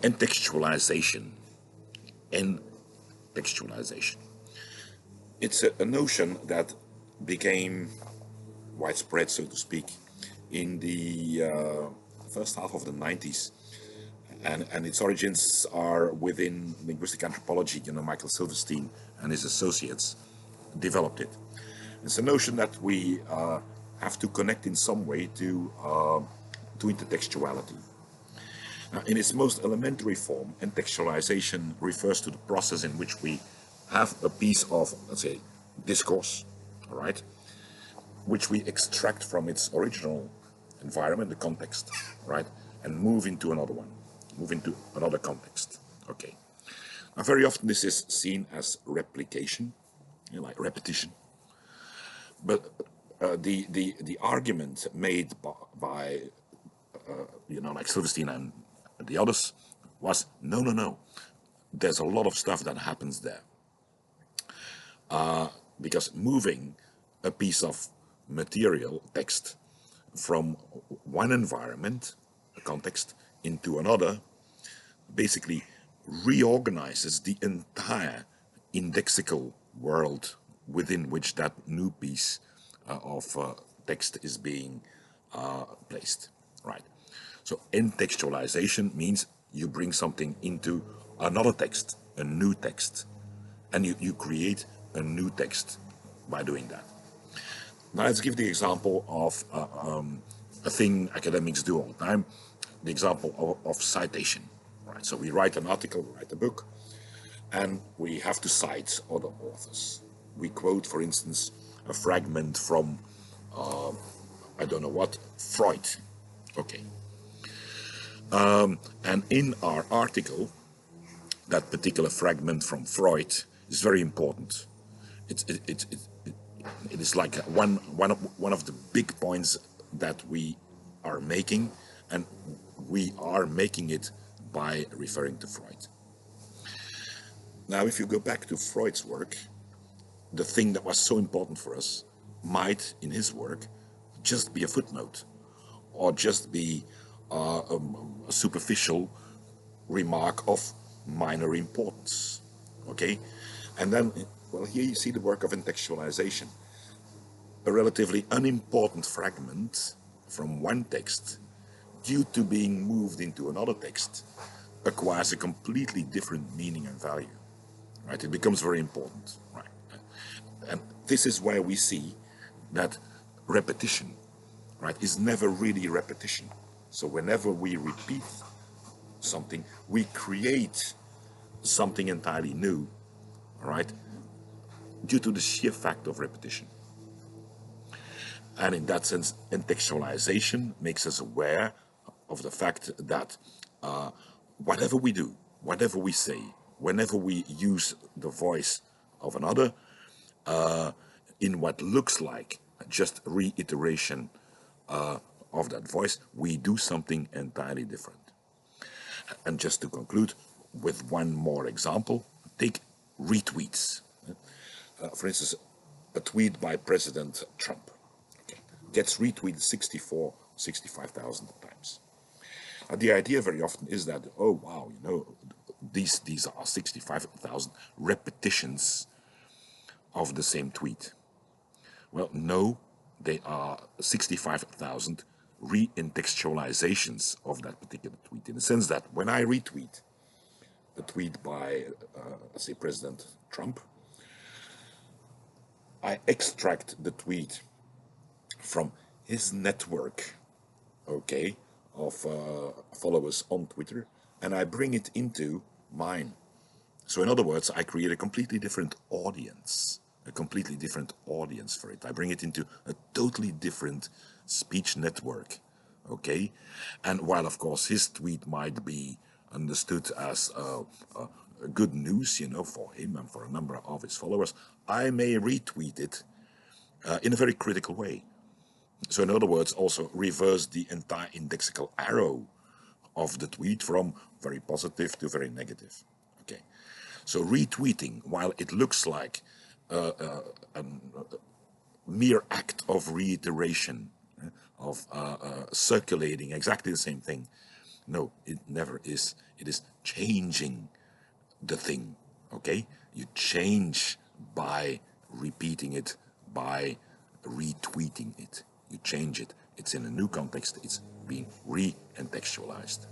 Entextualization. Entextualization. It's a notion that became widespread, so to speak, in the first half of the 90s. And its origins are within linguistic anthropology. You know, Michael Silverstein and his associates developed it. It's a notion that we have to connect in some way to intertextuality. Now, in its most elementary form, entextualization refers to the process in which we have a piece of, let's say, discourse, all right, which we extract from its original environment, the context, right, and move into another one, move into another context. Okay. Now, very often this is seen as replication, you know, like repetition. But the argument made by you know, like Silverstein and the others was no. There's a lot of stuff that happens there. Because moving a piece of material, text, from one environment, a context, into another, basically reorganizes the entire indexical world within which that new piece of text is being placed, right? So entextualization means you bring something into another text, a new text, and you create a new text by doing that. Now let's give the example of a thing academics do all the time, the example of citation, right? So we write an article, we write a book, and we have to cite other authors. We quote, for instance, a fragment from, I don't know what, Freud, okay. And in our article, that particular fragment from Freud is very important. It is like one of the big points that we are making, and we are making it by referring to Freud. Now, if you go back to Freud's work, the thing that was so important for us might, in his work, just be a footnote, or just be a superficial remark of minor importance, okay? And then, well, here you see the work of entextualization. A relatively unimportant fragment from one text, due to being moved into another text, acquires a completely different meaning and value, right? It becomes very important, right? And this is where we see that repetition, right, is never really repetition. So whenever we repeat something, we create something entirely new, right, due to the sheer fact of repetition. And in that sense, entextualization makes us aware of the fact that whatever we do, whatever we say, whenever we use the voice of another, in what looks like just reiteration of that voice, we do something entirely different. And just to conclude with one more example, take retweets. For instance, a tweet by President Trump gets retweeted 65,000 times. The idea very often is that, oh wow, you know, these are 65,000 repetitions of the same tweet. Well, no, they are 65,000 re-entextualizations of that particular tweet, in the sense that when I retweet a tweet by, say, President Trump, I extract the tweet from his network, okay, of followers on Twitter, and I bring it into mine. So in other words, I create a completely different audience, for it. I bring it into a totally different speech network, okay? And while, of course, his tweet might be understood as good news, you know, for him and for a number of his followers, I may retweet it in a very critical way. So in other words, also reverse the entire indexical arrow of the tweet from very positive to very negative. Okay, so retweeting, while it looks like a mere act of reiteration, of circulating exactly the same thing, No, it never is. It is changing the thing, okay? You change by repeating it, by retweeting it. You change it. It's in a new context. It's being re-entextualized.